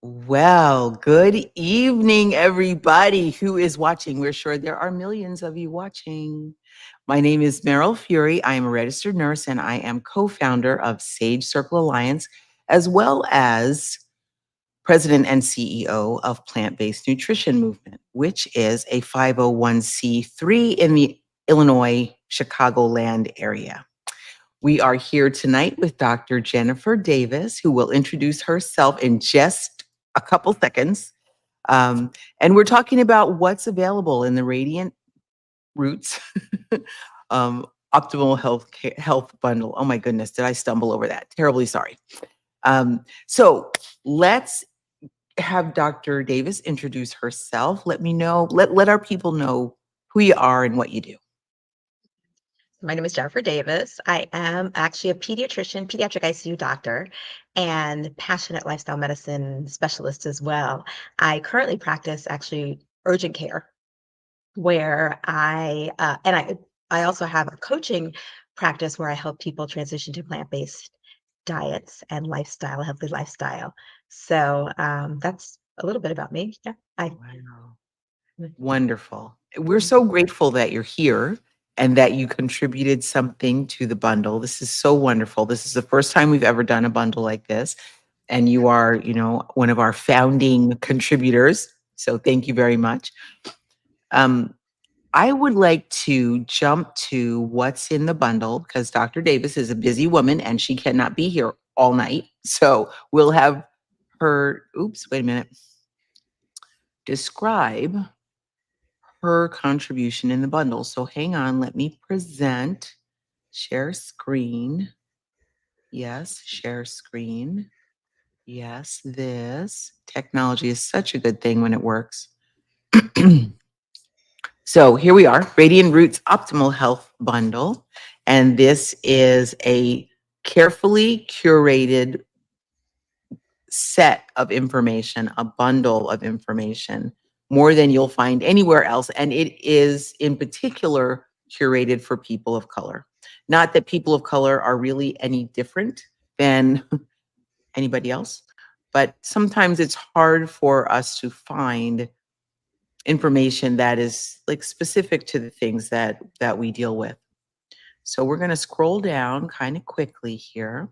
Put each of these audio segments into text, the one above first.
Well, good evening, everybody who is watching. We're sure there are millions of you watching. My name is Meryl Fury. I am a registered nurse and I am co founder of Sage Circle Alliance, as well as president and CEO of Plant Based Nutrition Movement, which is a 501c3 in the Illinois, Chicagoland area. We are here tonight with Dr. Jennifer Davis, who will introduce herself in just a couple seconds. And we're talking about what's available in the Radiant Roots um, Optimal Health Bundle. Oh my goodness, did I stumble over that? Terribly sorry. So let's have Dr. Davis introduce herself. Let our people know who you are and what you do. My name is Jennifer Davis. I am actually a pediatrician, pediatric ICU doctor, and passionate lifestyle medicine specialist as well. I currently practice actually urgent care, where I also have a coaching practice where I help people transition to plant-based diets and lifestyle, a healthy lifestyle. So that's a little bit about me. Yeah, Wow. Wonderful. We're so grateful that you're here and that you contributed something to the bundle. This is so wonderful. This is the first time we've ever done a bundle like this. And you are, one of our founding contributors. So thank you very much. Um, I would like to jump to what's in the bundle because Dr. Davis is a busy woman and she cannot be here all night. So we'll have her, wait a minute, describe her contribution in the bundle. So hang on, let me present, share screen. Yes, share screen. Yes, this technology is such a good thing when it works. So here we are, Radiant Roots Optimal Health Bundle. And this is a carefully curated set of information, a bundle of information, more than you'll find anywhere else. And it is in particular curated for people of color. Not that people of color are really any different than anybody else, but sometimes it's hard for us to find information that is like specific to the things that we deal with. So we're going to scroll down kind of quickly here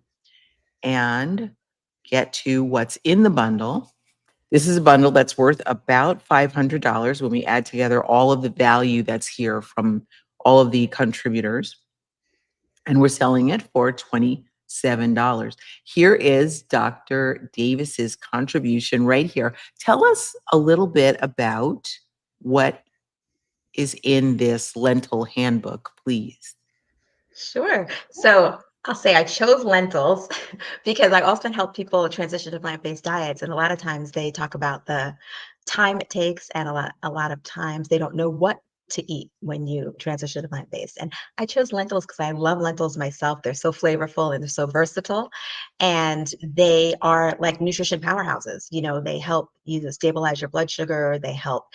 and get to what's in the bundle. This is a bundle that's worth about $500 when we add together all of the value that's here from all of the contributors. And we're selling it for $27. Here is Dr. Davis's contribution right here. Tell us a little bit about what is in this lentil handbook, please. Sure. So I'll say I chose lentils because I often help people transition to plant-based diets. And a lot of times they talk about the time it takes, and a lot of times they don't know what to eat when you transition to plant-based. And I chose lentils because I love lentils myself. They're so flavorful and they're so versatile. And they are like nutrition powerhouses. They help you stabilize your blood sugar, they help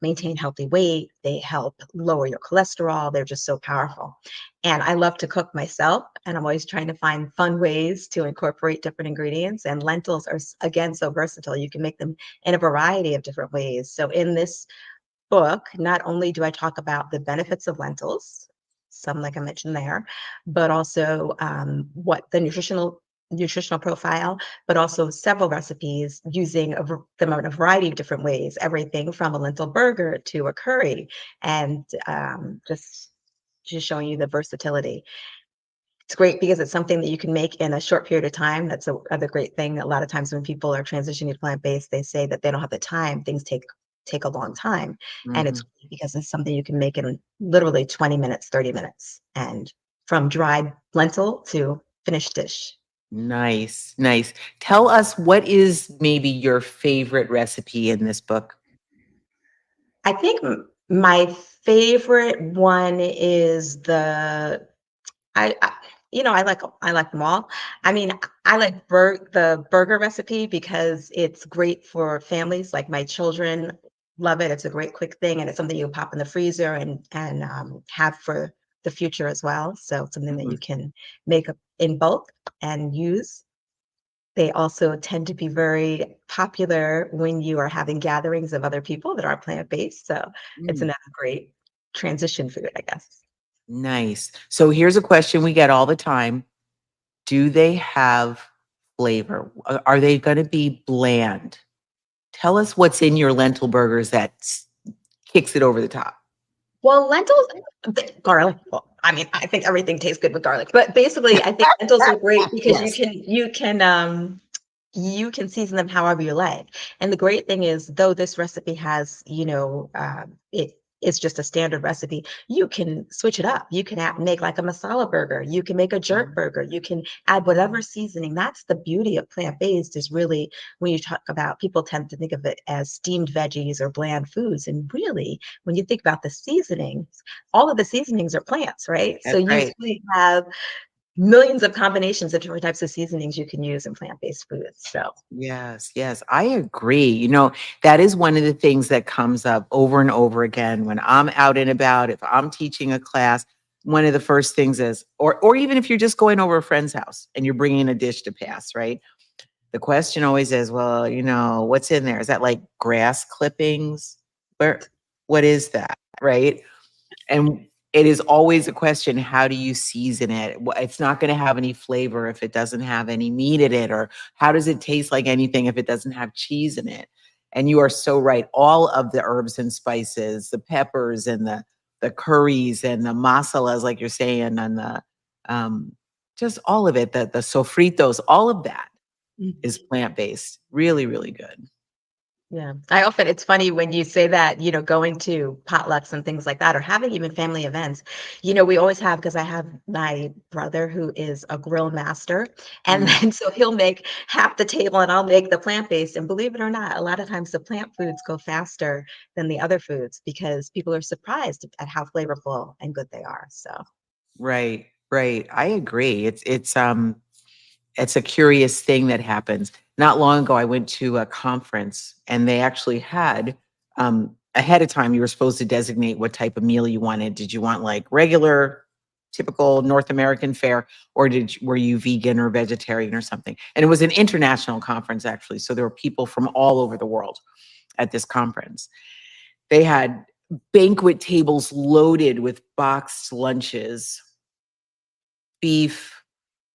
maintain healthy weight, they help lower your cholesterol. They're just so powerful. And I love to cook myself, and I'm always trying to find fun ways to incorporate different ingredients. And lentils are, again, so versatile. You can make them in a variety of different ways. So in this book, not only do I talk about the benefits of lentils, some like I mentioned there, but also what the nutritional profile, but also several recipes using them in a variety of different ways, everything from a lentil burger to a curry, and just showing you the versatility. It's great because it's something that you can make in a short period of time. That's other great thing. A lot of times when people are transitioning to plant-based, they say that they don't have the time. Things take a long time. And it's Mhm. great because it's something you can make in literally 20 minutes, 30 minutes, and from dried lentil to finished dish. Nice, nice. Tell us what is maybe your favorite recipe in this book? I think my favorite one is I I like them all. I mean, I like the burger recipe because it's great for families. Like my children love it. It's a great quick thing, and it's something you pop in the freezer and have for the future as well. So it's something that you Mhm. can make up in bulk and use. They also tend to be very popular when you are having gatherings of other people that are plant-based, so it's Mm, another great transition food, I guess. nice. So here's a question we get all the time. Do they have flavor? Are they going to be bland? Tell us what's in your lentil burgers that kicks it over the top. Well, lentils, garlic. Well, I mean, I think everything tastes good with garlic, but basically, I think lentils are great because Yes. you can season them however you like. And the great thing is, though this recipe has, it is just a standard recipe, you can switch it up. You can make like a masala burger. You can make a jerk Mhm. burger. You can add whatever seasoning. That's the beauty of plant-based is really when you talk about people tend to think of it as steamed veggies or bland foods. And really, when you think about the seasonings, all of the seasonings are plants, right? So That's you right. really have millions of combinations of different types of seasonings you can use in plant-based foods. So, Yes, yes, I agree. That is one of the things that comes up over and over again when I'm out and about. If I'm teaching a class, one of the first things is, or even if you're just going over a friend's house and you're bringing a dish to pass, right? The question always is, well, what's in there? Is that like grass clippings? What is that, right? And it is always a question, how do you season it? It's not going to have any flavor if it doesn't have any meat in it, or how does it taste like anything if it doesn't have cheese in it? And you are so right. All of the herbs and spices, the peppers and the curries and the masalas, like you're saying, and the um, just all of it, the sofritos, all of that is plant-based. Really, really good. yeah, it's funny when you say that, going to potlucks and things like that, or having even family events, we always have, because I have my brother who is a grill master. And Mm, then so he'll make half the table and I'll make the plant-based. And believe it or not, a lot of times the plant foods go faster than the other foods because people are surprised at how flavorful and good they are. So, right, right. I agree. It's a curious thing that happens. Not long ago, I went to a conference and they actually had ahead of time, you were supposed to designate what type of meal you wanted. Did you want like regular, typical North American fare, or were you vegan or vegetarian or something? And it was an international conference, actually. So there were people from all over the world at this conference. They had banquet tables loaded with boxed lunches, beef,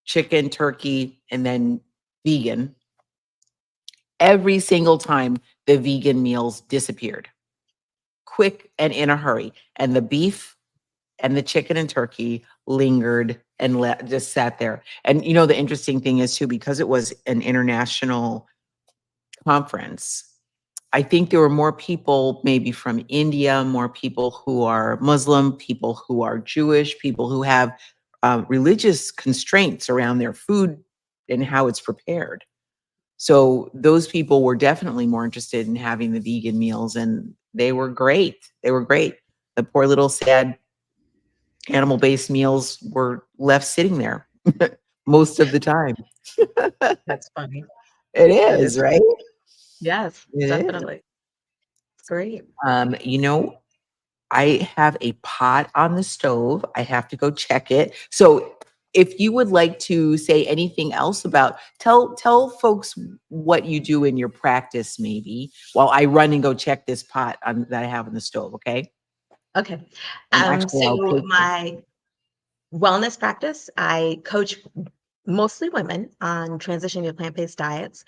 chicken, turkey, and then vegan. Every single time the vegan meals disappeared, quick and in a hurry. And the beef and the chicken and turkey lingered and just sat there. And the interesting thing is too, because it was an international conference, I think there were more people maybe from India, more people who are Muslim, people who are Jewish, people who have religious constraints around their food and how it's prepared. So those people were definitely more interested in having the vegan meals, and they were great. They were great. The poor little sad animal-based meals were left sitting there most of the time. that's funny. It That is, is, right? yes, It is. definitely. It's great. Um, you know, I have a pot on the stove. I have to go check it. So if you would like to say anything else about tell folks what you do in your practice maybe while I run and go check this pot that I have on the stove, okay? Okay. And actually I'll So take this. my wellness practice, I coach mostly women on transitioning to plant-based diets.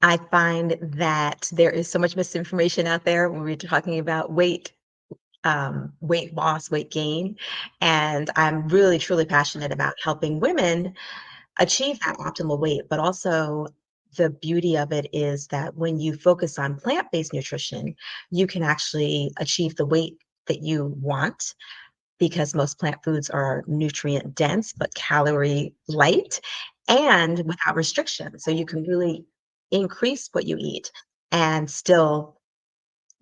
I find that there is so much misinformation out there when we're talking about weight loss, weight gain, and I'm really truly passionate about helping women achieve that optimal weight. But also, the beauty of it is that when you focus on plant-based nutrition, you can actually achieve the weight that you want because most plant foods are nutrient dense but calorie light and without restriction. So you can really increase what you eat and still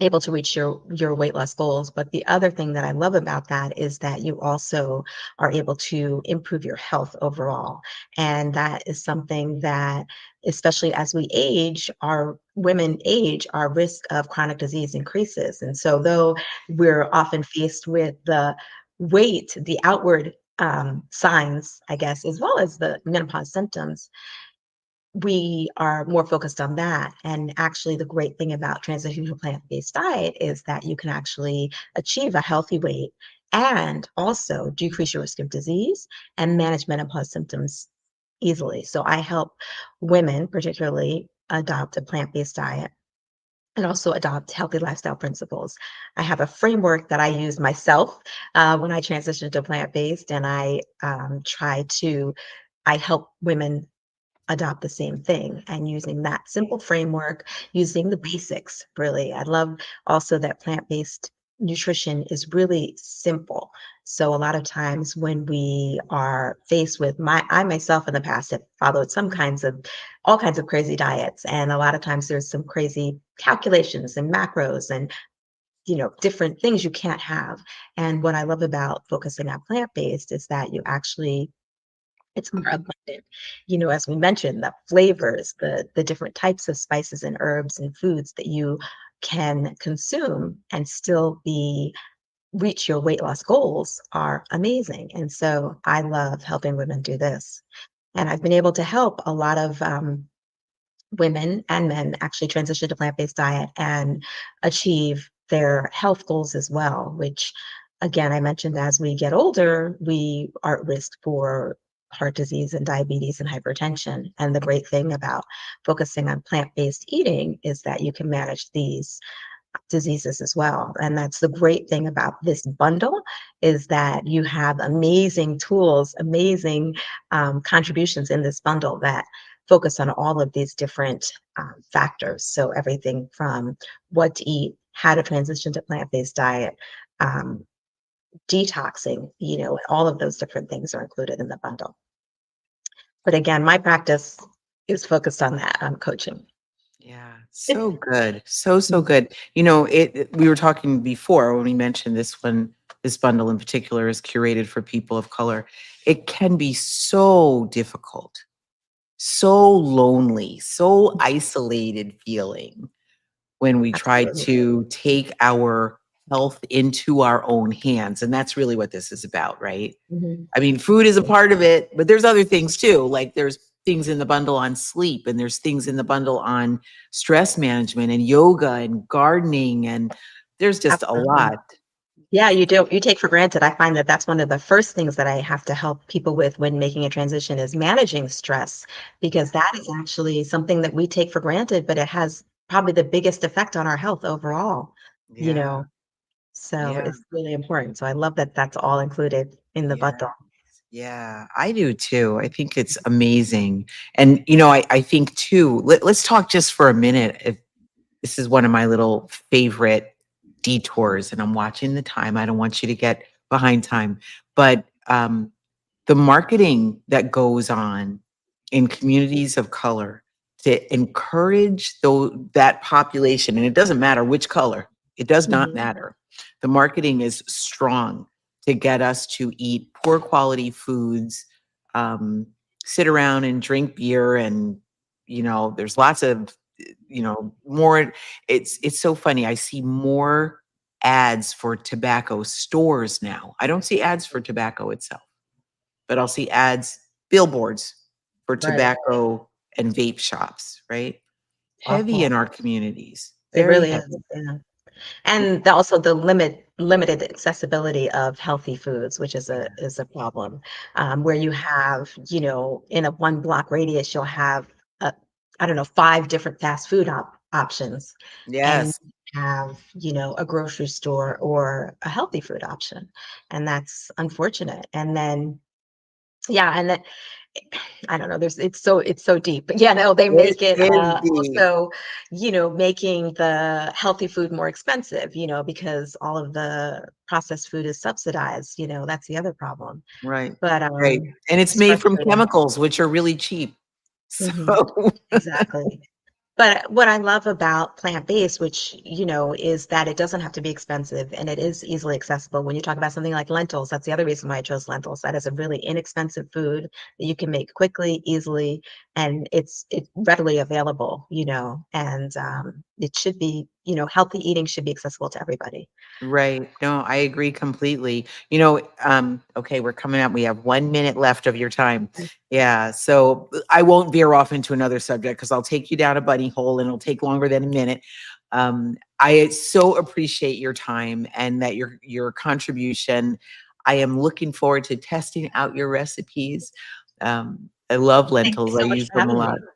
able to reach your weight loss goals. But the other thing that I love about that is that you also are able to improve your health overall. And that is something that, especially as we age, our women age, our risk of chronic disease increases. And so though we're often faced with the weight, the outward signs, I guess, as well as the menopause symptoms, we are more focused on that. And actually, the great thing about transitioning to a plant-based diet is that you can actually achieve a healthy weight and also decrease your risk of disease and manage menopause symptoms easily. So I help women, particularly, adopt a plant-based diet and also adopt healthy lifestyle principles. I have a framework that I use myself when I transitioned to plant-based, and I help women adopt the same thing, and using that simple framework, using the basics, really. I love also that plant-based nutrition is really simple. So a lot of times when we are faced with I myself in the past have followed all kinds of crazy diets. And a lot of times there's some crazy calculations and macros and different things you can't have. And what I love about focusing on plant-based is that it's more abundant. As we mentioned, the flavors, the different types of spices and herbs and foods that you can consume and still be reach your weight loss goals are amazing. And so I love helping women do this. And I've been able to help a lot of women and men actually transition to plant-based diet and achieve their health goals as well, which again, I mentioned as we get older, we are at risk for heart disease and diabetes and hypertension. And the great thing about focusing on plant-based eating is that you can manage these diseases as well. And that's the great thing about this bundle is that you have amazing tools, amazing contributions in this bundle that focus on all of these different factors. So everything from what to eat, how to transition to plant-based diet, um, detoxing, all of those different things are included in the bundle. But again, my practice is focused on that, coaching. Yeah, so good. So, so good. We were talking before when we mentioned this bundle in particular is curated for people of color. It can be so difficult, so lonely, so isolated feeling when we try Absolutely. to take our health into our own hands. And that's really what this is about, right? Mhm. I mean, food is a part of it, but there's other things too. Like there's things in the bundle on sleep, and there's things in the bundle on stress management and yoga and gardening. And there's just a Absolutely. lot. Yeah, you do. You take for granted. I find that that's one of the first things that I have to help people with when making a transition is managing stress, because that is actually something that we take for granted, but it has probably the biggest effect on our health overall, you Yeah. know. So Yeah. it's really important. So I love that that's all included in the Yeah. bundle. Yeah. I do too. I think it's amazing. And, I think too, let's talk just for a minute. If this is one of my little favorite detours, and I'm watching the time. I don't want you to get behind time, but the marketing that goes on in communities of color to encourage that population, and it doesn't matter which color, it does not Mhm. matter. The marketing is strong to get us to eat poor quality foods, um, sit around and drink beer, and there's lots of more. It's so funny. I see more ads for tobacco stores now. I don't see ads for tobacco itself, but I'll see ads, billboards for Right. tobacco and vape shops, right? Heavy Awful. in our communities, It very really heavy. is. Yeah. And also the limited accessibility of healthy foods, which is Yeah. a problem, where you have, in a 1 block radius, you'll have, uh, I don't know, 5 different fast food options, and Yes. have, a grocery store or a healthy food option, and that's unfortunate. And then, yeah, and then I don't know, it's so deep. But yeah, no, they It make it, is deep. also, making the healthy food more expensive, because all of the processed food is subsidized, that's the other problem. Right. But, Right. And it's it's made from frustrating. chemicals, which are really cheap. So Mhm. Exactly. But what I love about plant-based, which, is that it doesn't have to be expensive and it is easily accessible. When you talk about something like lentils, that's the other reason why I chose lentils. That is a really inexpensive food that you can make quickly, easily, and it's readily available, and it should be healthy eating should be accessible to everybody. Right. No, I agree completely. Okay, we're coming up. We have 1 minute left of your time. Yeah. So I won't veer off into another subject because I'll take you down a bunny hole and it'll take longer than a minute. I so appreciate your time and that your contribution. I am looking forward to testing out your recipes. I love Thank you lentils. I so much use for them a having lot. me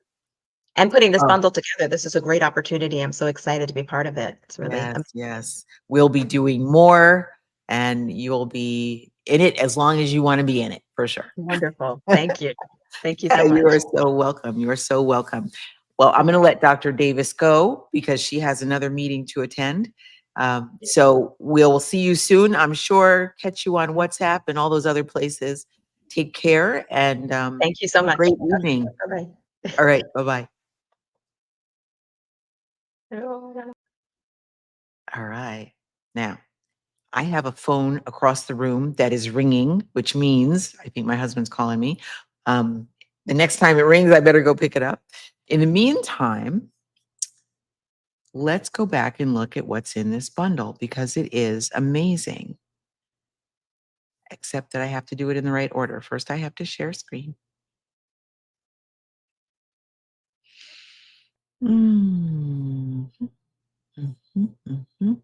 and putting this Oh, bundle together. This is a great opportunity. I'm so excited to be part of it. It's really yes, yes. We'll be doing more and you'll be in it as long as you want to be in it, for sure. wonderful. Thank you. Thank you Yeah, so you much. are so welcome. You are so welcome. Well, I'm going to let Dr. Davis go because she has another meeting to attend. So we'll see you soon. I'm sure catch you on WhatsApp and all those other places. Take care and Thank you so have a much. great evening. Bye-bye. All right. Bye-bye. All right. Now, I have a phone across the room that is ringing, which means I think my husband's calling me. Um, the next time it rings, I better go pick it up. In the meantime, let's go back and look at what's in this bundle because it is amazing. Except that I have to do it in the right order. First, I have to share screen. Mhm, mhm, mhm.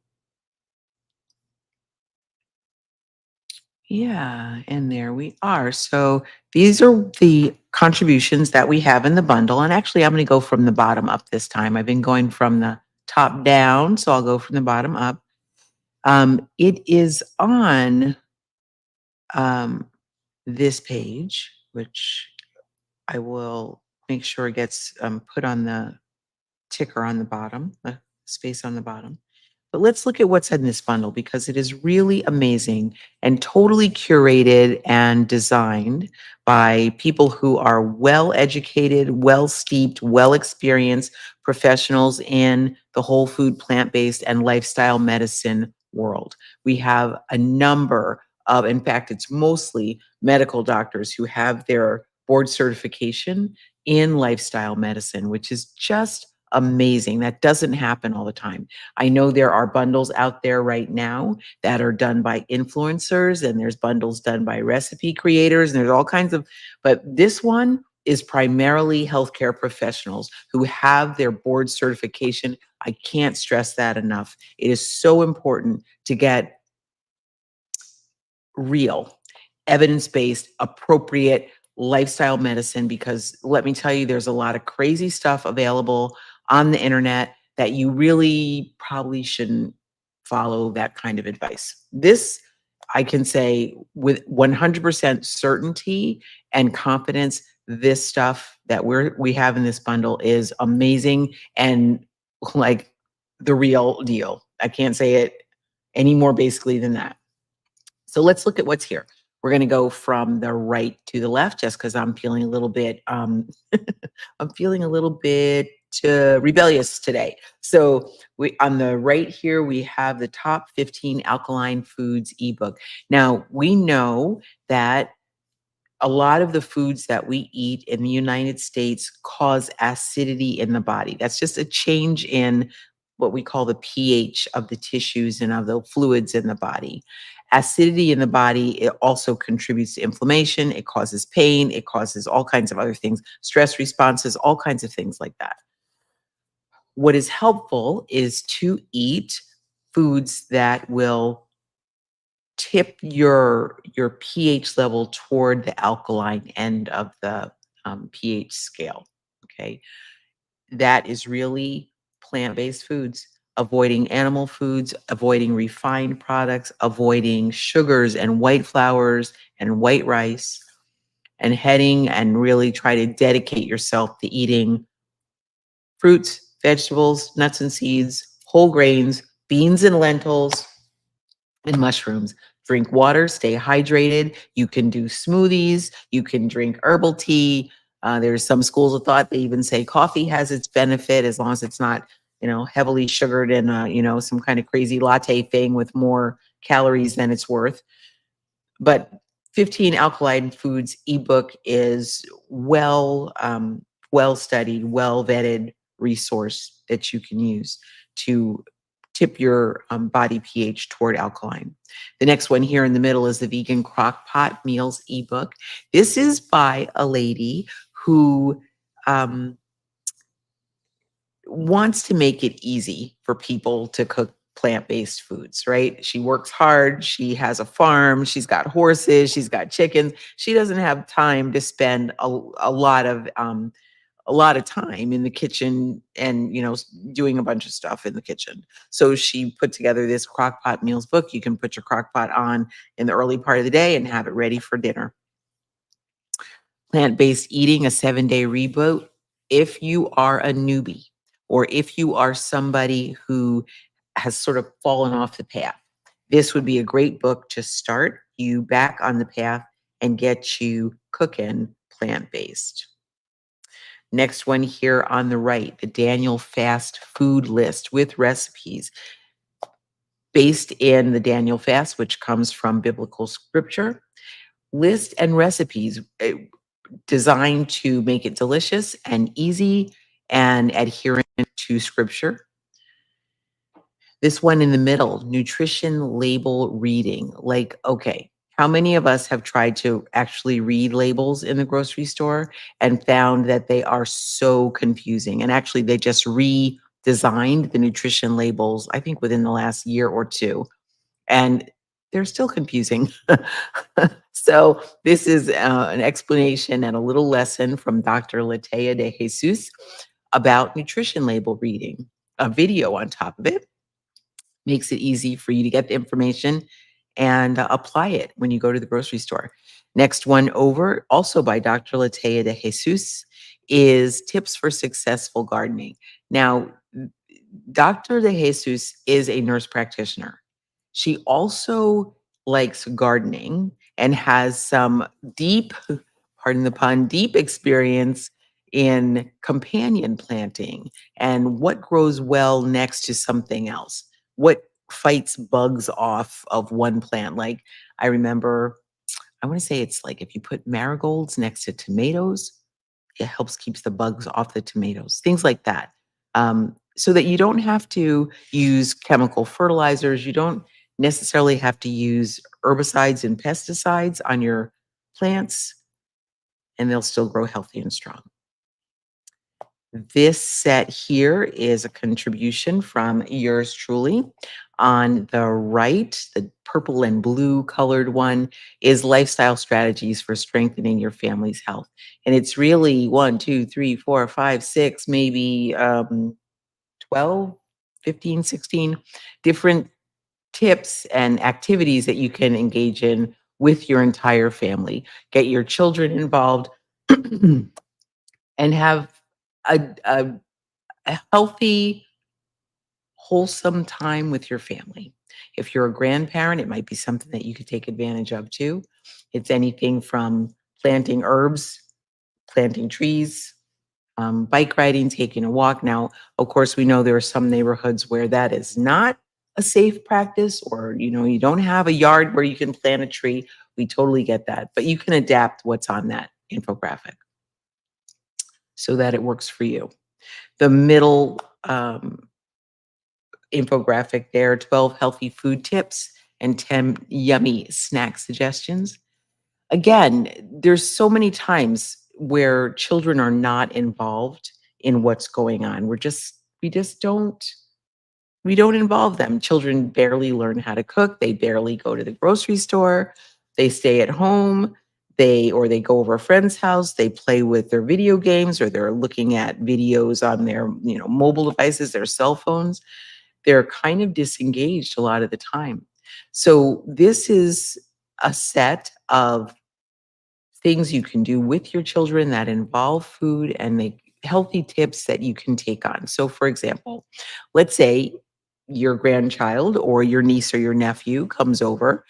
Yeah, and there we are. So these are the contributions that we have in the bundle. And actually, I'm going to go from the bottom up this time. I've been going from the top down, so I'll go from the bottom up. It is on um, this page, which I will make sure gets put on the ticker on the bottom, the space on the bottom. But let's look at what's in this bundle because it is really amazing and totally curated and designed by people who are well educated, well steeped, well experienced professionals in the whole food, plant based, and lifestyle medicine world. We have a number of, in fact, it's mostly medical doctors who have their board certification in lifestyle medicine, which is just amazing. That doesn't happen all the time. I know there are bundles out there right now that are done by influencers, and there's bundles done by recipe creators, and there's all kinds of, but this one is primarily healthcare professionals who have their board certification. I can't stress that enough. It is so important to get real, evidence-based, appropriate lifestyle medicine because let me tell you, there's a lot of crazy stuff available on the internet that you really probably shouldn't follow that kind of advice. This, I can say with 100% certainty and confidence, this stuff that we have in this bundle is amazing and like the real deal. I can't say it any more basically than that. So let's look at what's here. We're going to go from the right to the left just because I'm feeling a little bit I'm feeling a little bit rebellious today. So we on the right here we have the top 15 alkaline foods ebook. Now we know that a lot of the foods that we eat in the United States cause acidity in the body. That's just a change in what we call the pH of the tissues and of the fluids in the body. Acidity in the body, it also contributes to inflammation, it causes pain, it causes all kinds of other things, stress responses, all kinds of things like that. What is helpful is to eat foods that will tip your pH level toward the alkaline end of the pH scale. Okay, that is really plant-based foods, avoiding animal foods, avoiding refined products, avoiding sugars and white flours and white rice, and heading and really try to dedicate yourself to eating fruits, vegetables, nuts and seeds, whole grains, beans and lentils, and mushrooms. Drink water, stay hydrated. You can do smoothies. You can drink herbal tea. There's some schools of thought, they even say coffee has its benefit as long as it's not, heavily sugared and, some kind of crazy latte thing with more calories than it's worth. But 15 Alkaline Foods ebook is well studied, well vetted resource that you can use to tip your body pH toward alkaline. The next one here in the middle is the Vegan Crockpot Meals ebook. This is by a lady who wants to make it easy for people to cook plant-based foods, right? She works hard, she has a farm, she's got horses, she's got chickens. She doesn't have time to spend a lot of time in the kitchen and doing a bunch of stuff in the kitchen. So she put together this crockpot meals book. You can put your crockpot on in the early part of the day and have it ready for dinner. Plant-based eating, a 7-day reboot. If you are a newbie or if you are somebody who has sort of fallen off the path, this would be a great book to start you back on the path and get you cooking plant-based. Next one here on the right, the Daniel Fast food list with recipes based in the Daniel Fast, which comes from biblical scripture. List and recipes designed to make it delicious and easy and adherent to scripture. This one in the middle, nutrition label reading. Like, okay, how many of us have tried to actually read labels in the grocery store and found that they are so confusing? And actually, they just redesigned the nutrition labels, I think, within the last year or two. And they're still confusing. So this is an explanation and a little lesson from Dr. Latea de Jesus about nutrition label reading. A video on top of it makes it easy for you to get the information and apply it when you go to the grocery store. Next one over, also by Dr. Latea de Jesus, is tips for successful gardening. Now, Dr. de Jesus is a nurse practitioner. She also likes gardening and has some deep, pardon the pun, deep experience in companion planting and what grows well next to something else. What fights bugs off of one plant. Like I remember, I want to say it's like if you put marigolds next to tomatoes, it helps keeps the bugs off the tomatoes, things like that. So that you don't have to use chemical fertilizers. You don't necessarily have to use herbicides and pesticides on your plants, and they'll still grow healthy and strong. This set here is a contribution from yours truly. On the right, the purple and blue colored one is lifestyle strategies for strengthening your family's health. And it's really 1, 2, 3, 4, 5, 6, maybe 12, 15, 16 different tips and activities that you can engage in with your entire family. Get your children involved and have a healthy, wholesome time with your family. If you're a grandparent, it might be something that you could take advantage of too. It's anything from planting herbs, planting trees, bike riding, taking a walk. Now, of course, we know there are some neighborhoods where that is not a safe practice, or you don't have a yard where you can plant a tree. We totally get that, but you can adapt what's on that infographic so that it works for you. The middle infographic there, 12 healthy food tips and 10 yummy snack suggestions. Again, there's so many times where children are not involved in what's going on. We don't involve them. Children barely learn how to cook. They barely go to the grocery store. They stay at home. They go over a friend's house. They play with their video games, or they're looking at videos on their, mobile devices, their cell phones. They're kind of disengaged a lot of the time. So this is a set of things you can do with your children that involve food and make healthy tips that you can take on. So for example, let's say your grandchild or your niece or your nephew comes over.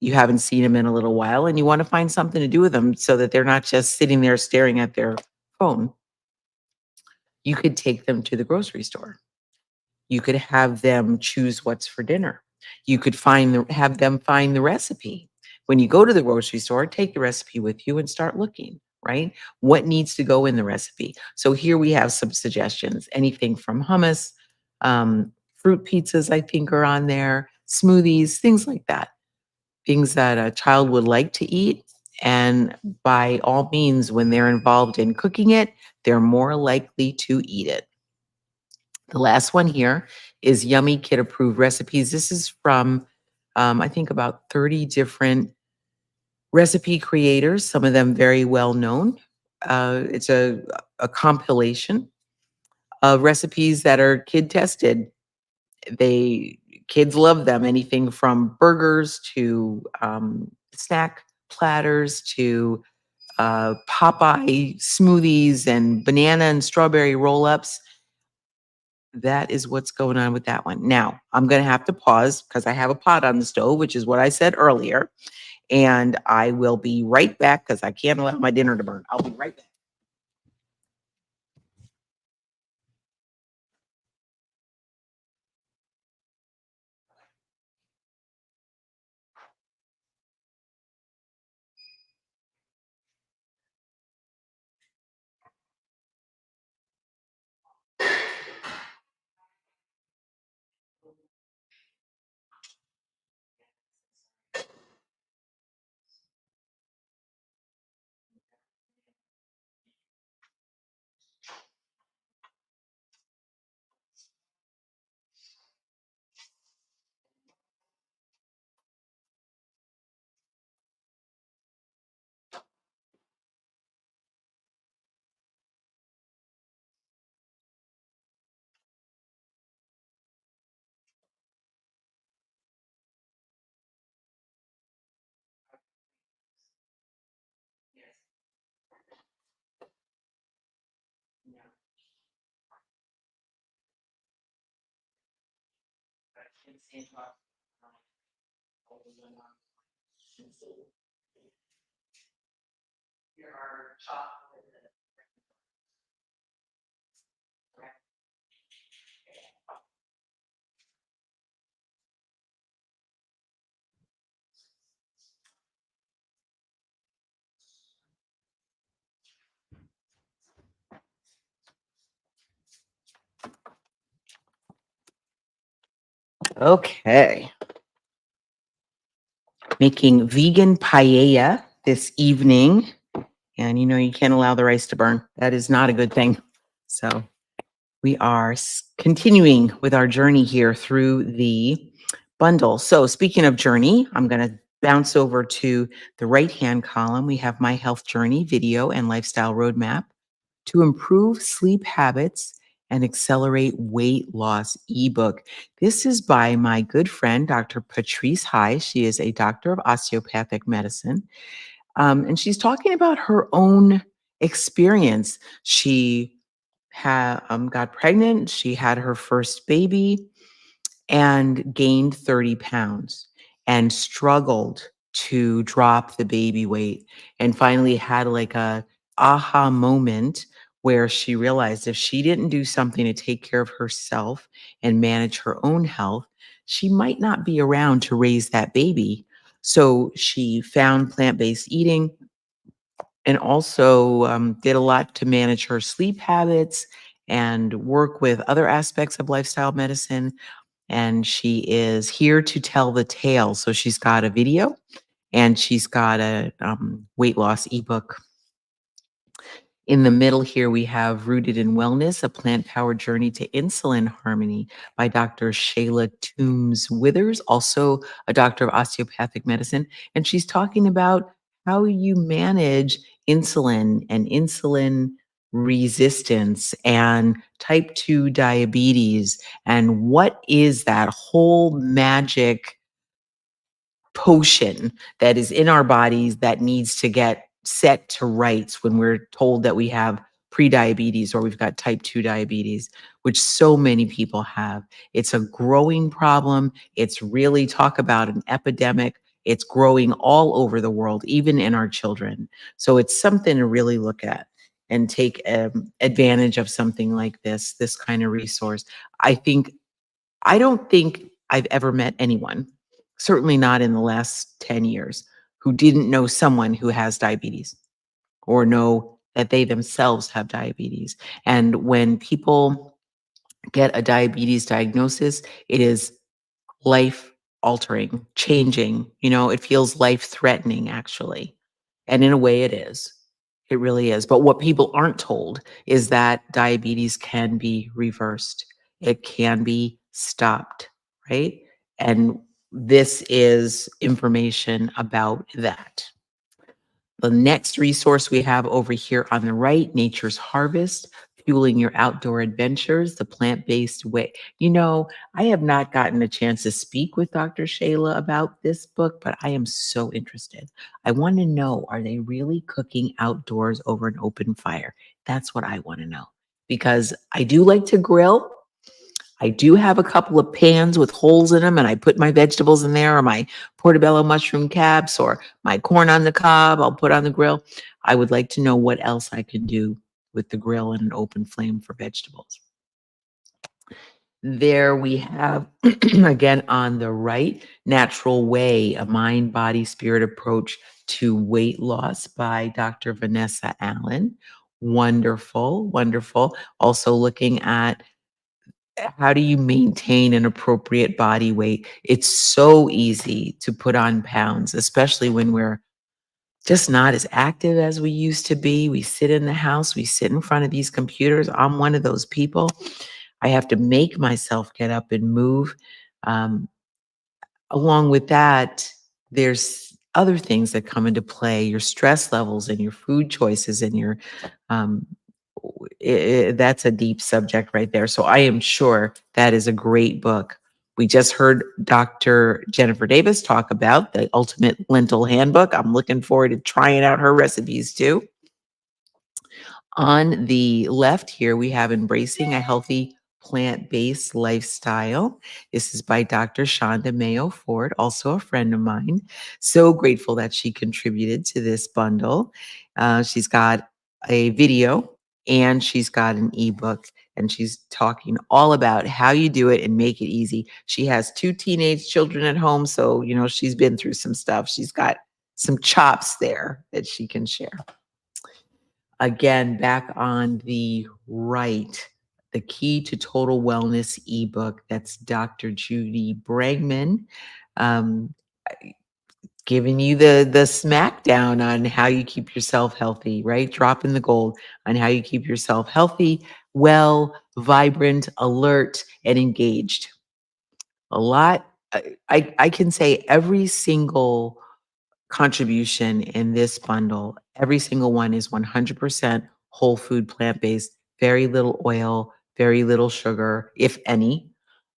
You haven't seen them in a little while and you want to find something to do with them so that they're not just sitting there staring at their phone. You could take them to the grocery store. You could have them choose what's for dinner. You could have them find the recipe. When you go to the grocery store, take the recipe with you and start looking, right? What needs to go in the recipe? So here we have some suggestions, anything from hummus, Fruit pizzas, I think, are on there, smoothies, things like that. Things that a child would like to eat. And by all means, when they're involved in cooking it, they're more likely to eat it. The last one here is Yummy Kid Approved Recipes. This is from, I think, about 30 different recipe creators, some of them very well known. It's a compilation of recipes that are kid tested. They Kids love them. Anything from burgers to snack platters to Popeye smoothies and banana and strawberry roll-ups. That is what's going on with that one. Now, I'm going to have to pause because I have a pot on the stove, which is what I said earlier. And I will be right back because I can't allow my dinner to burn. I'll be right back. Okay. Making vegan paella this evening. And you know, you can't allow the rice to burn. That is not a good thing. So we are continuing with our journey here through the bundle. So speaking of journey, I'm going to bounce over to the right-hand column. We have My Health Journey video and lifestyle roadmap to improve sleep habits and accelerate weight loss ebook. This is by my good friend, Dr. Patrice High. She is a doctor of osteopathic medicine. And she's talking about her own experience. She got pregnant. She had her first baby and gained 30 pounds and struggled to drop the baby weight and finally had like a aha moment where she realized if she didn't do something to take care of herself and manage her own health, she might not be around to raise that baby. So she found plant-based eating and also did a lot to manage her sleep habits and work with other aspects of lifestyle medicine. And she is here to tell the tale. So she's got a video and she's got a weight loss ebook. In the middle here, we have Rooted in Wellness, a plant-powered journey to insulin harmony by Dr. Shayla Toombs Withers, also a doctor of osteopathic medicine. And she's talking about how you manage insulin and insulin resistance and type 2 diabetes and what is that whole magic potion that is in our bodies that needs to get set to rights when we're told that we have prediabetes or we've got type 2 diabetes, which so many people have. It's a growing problem. It's really talk about an epidemic. It's growing all over the world, even in our children. So it's something to really look at and take advantage of something like this kind of resource. I don't think I've ever met anyone, certainly not in the last 10 years, who didn't know someone who has diabetes or know that they themselves have diabetes. And when people get a diabetes diagnosis, it is life altering, changing. It feels life threatening, actually. And in a way, it is. It really is. But what people aren't told is that diabetes can be reversed, it can be stopped, right? And this is information about that. The next resource we have over here on the right, Nature's Harvest, Fueling Your Outdoor Adventures, the plant-based way. I have not gotten a chance to speak with Dr. Shayla about this book, but I am so interested. I want to know, are they really cooking outdoors over an open fire? That's what I want to know. Because I do like to grill. I do have a couple of pans with holes in them, and I put my vegetables in there, or my portobello mushroom caps, or my corn on the cob I'll put on the grill. I would like to know what else I can do with the grill and an open flame for vegetables. There we have, again on the right, Natural Way, a mind, body, spirit approach to weight loss by Dr. Vanessa Allen. Wonderful, wonderful. Also looking at how do you maintain an appropriate body weight? It's so easy to put on pounds, especially when we're just not as active as we used to be. We sit in the house, we sit in front of these computers. I'm one of those people. I have to make myself get up and move. Um, Along with that, there's other things that come into play, your stress levels and your food choices and your um, that's a deep subject right there. So I am sure that is a great book. We just heard Dr. Jennifer Davis talk about the Ultimate Lentil Handbook. I'm looking forward to trying out her recipes too. On the left here, we have Embracing a Healthy Plant-Based Lifestyle. This is by Dr. Shonda Mayo Ford, also a friend of mine. So grateful that she contributed to this bundle. She's got a video and she's got an ebook, and she's talking all about how you do it and make it easy. She has 2 teenage children at home, so she's been through some stuff. She's got some chops there that she can share. Again, back on the right, the Key to Total Wellness ebook. That's Dr. Judy Bragman, um, giving you the smackdown on how you keep yourself healthy, right? Dropping the gold on how you keep yourself healthy, well, vibrant, alert, and engaged. A lot. I can say every single contribution in this bundle, every single one is 100% whole food, plant-based, very little oil, very little sugar, if any,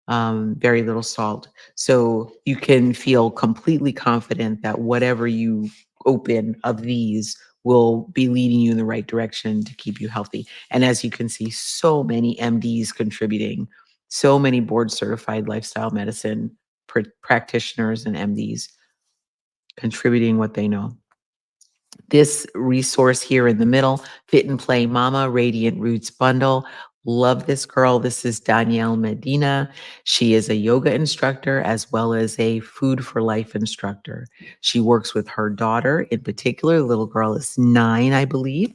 very little salt. So you can feel completely confident that whatever you open of these will be leading you in the right direction to keep you healthy. And as you can see, so many MDs contributing, so many board certified lifestyle medicine practitioners and MDs contributing what they know. This resource here in the middle, Fit and Play Mama Radiant Roots Bundle. Love this girl. This is Danielle Medina. She is a yoga instructor as well as a food for life instructor. She works with her daughter in particular. The little girl is 9, I believe,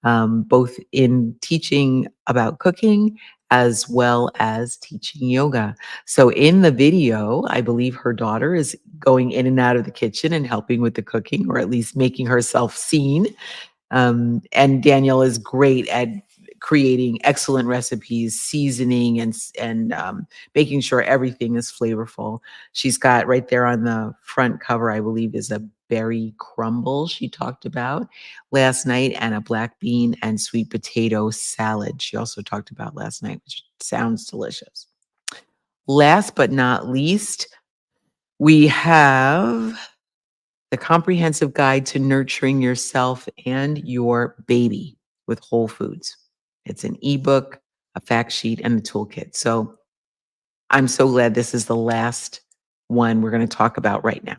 both in teaching about cooking as well as teaching yoga. So in the video, I believe her daughter is going in and out of the kitchen and helping with the cooking, or at least making herself seen. And Danielle is great at creating excellent recipes, seasoning, and making sure everything is flavorful. She's got right there on the front cover, I believe, is a berry crumble she talked about last night, and a black bean and sweet potato salad she also talked about last night, which sounds delicious. Last but not least, we have the Comprehensive Guide to Nurturing Yourself and Your Baby with Whole Foods. It's an ebook, a fact sheet, and a toolkit. So I'm so glad this is the last one we're going to talk about right now.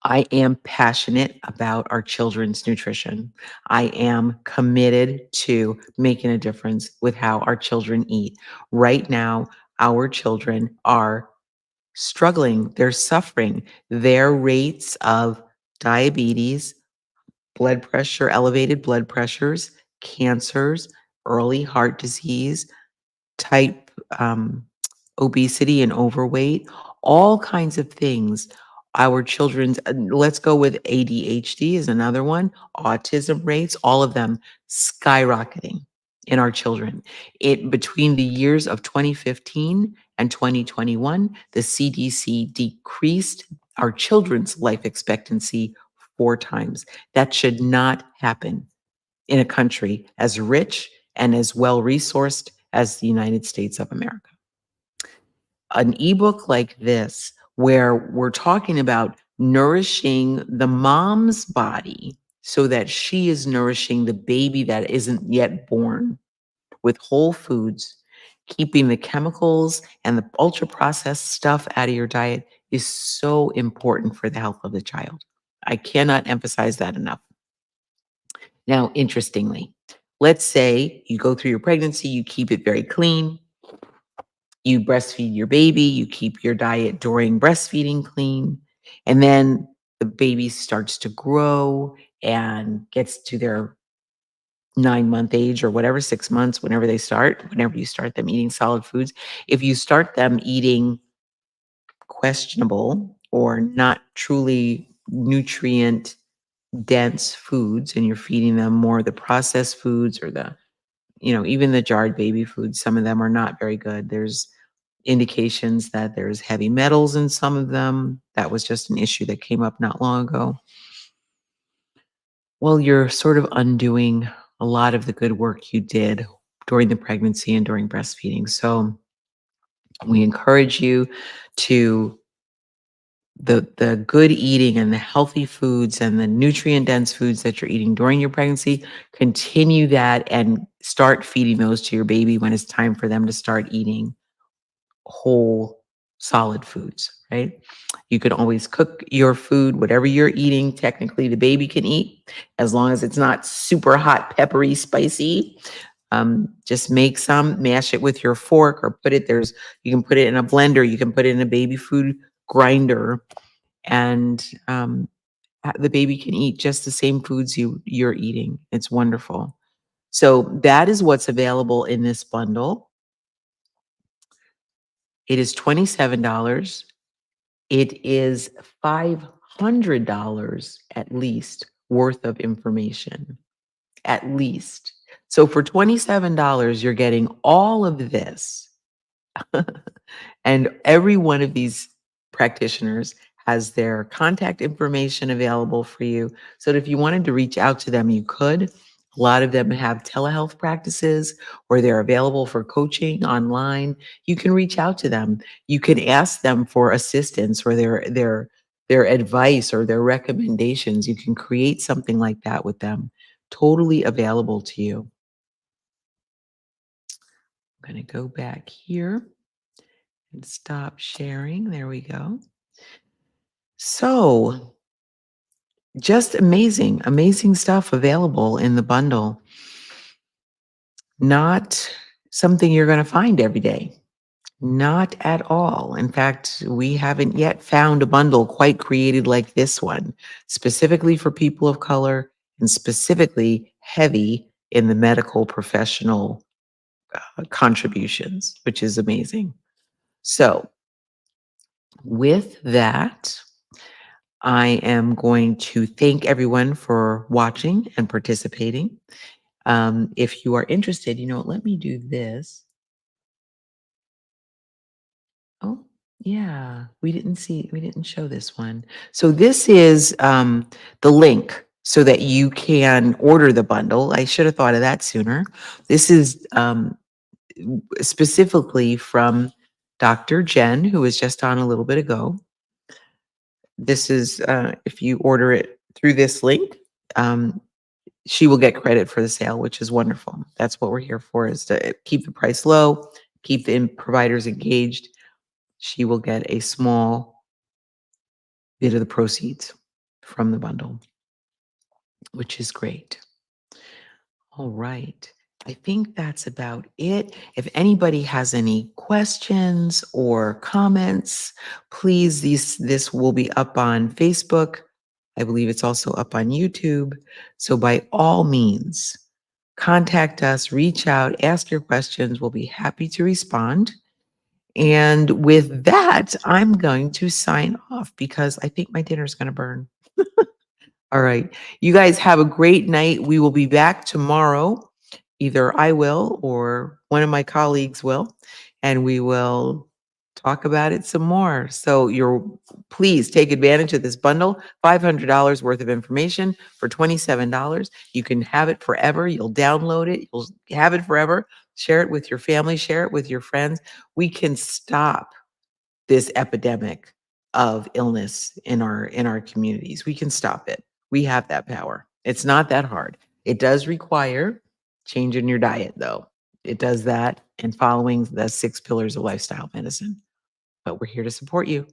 I am passionate about our children's nutrition. I am committed to making a difference with how our children eat. Right now, our children are struggling, they're suffering. Their rates of diabetes, blood pressure, elevated blood pressures, cancers, early heart disease, type obesity and overweight, all kinds of things. Our children's, let's go with ADHD is another one, autism rates, all of them skyrocketing in our children. It between the years of 2015 and 2021, the CDC decreased our children's life expectancy 4 times. That should not happen in a country as rich and as well resourced as the United States of America. An ebook like this, where we're talking about nourishing the mom's body so that she is nourishing the baby that isn't yet born with whole foods, keeping the chemicals and the ultra processed stuff out of your diet is so important for the health of the child. I cannot emphasize that enough. Now, interestingly, let's say you go through your pregnancy, you keep it very clean, you breastfeed your baby, you keep your diet during breastfeeding clean, and then the baby starts to grow and gets to their 9-month age or whatever, 6 months, whenever you start them eating solid foods. If you start them eating questionable or not truly nutrient dense foods and you're feeding them more of the processed foods or even the jarred baby foods, some of them are not very good. There's indications that there's heavy metals in some of them. That was just an issue that came up not long ago. Well, you're sort of undoing a lot of the good work you did during the pregnancy and during breastfeeding. So we encourage you to the good eating and the healthy foods and the nutrient dense foods that you're eating during your pregnancy, continue that and start feeding those to your baby when it's time for them to start eating whole solid foods, right? You can always cook your food, whatever you're eating, technically the baby can eat, as long as it's not super hot, peppery, spicy. Just make some, mash it with your fork or you can put it in a blender, you can put it in a baby food grinder, and the baby can eat just the same foods you're eating. It's wonderful. So that is what's available in this bundle. It is $27. It is $500 at least worth of information, at least. So for $27, you're getting all of this. And every one of these practitioners has their contact information available for you. So that if you wanted to reach out to them, you could. A lot of them have telehealth practices where they're available for coaching online. You can reach out to them. You can ask them for assistance or their advice or their recommendations. You can create something like that with them. Totally available to you. I'm going to go back here and stop sharing. There we go. So just amazing, amazing stuff available in the bundle. Not something you're going to find every day. Not at all. In fact, we haven't yet found a bundle quite created like this one, specifically for people of color and specifically heavy in the medical professional contributions, which is amazing. So with that, I am going to thank everyone for watching and participating. If you are interested, let me do this. Oh, yeah, we didn't show this one. So this is the link so that you can order the bundle. I should have thought of that sooner. This is specifically from Dr. Jen, who was just on a little bit ago. This is, if you order it through this link, she will get credit for the sale, which is wonderful. That's what we're here for, is to keep the price low, keep the providers engaged. She will get a small bit of the proceeds from the bundle, which is great. All right. I think that's about it. If anybody has any questions or comments, please, this will be up on Facebook. I believe it's also up on YouTube. So by all means, contact us, reach out, ask your questions. We'll be happy to respond. And with that, I'm going to sign off because I think my dinner's going to burn. All right. You guys have a great night. We will be back tomorrow. Either I will or one of my colleagues will, and we will talk about it some more. So please take advantage of this bundle, $500 worth of information for $27. You can have it forever. You'll download it. You'll have it forever. Share it with your family, share it with your friends. We can stop this epidemic of illness in our communities. We can stop it. We have that power. It's not that hard. It does require change in your diet though. It does that and following the 6 pillars of lifestyle medicine. But we're here to support you.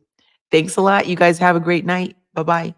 Thanks a lot. You guys have a great night. Bye-bye.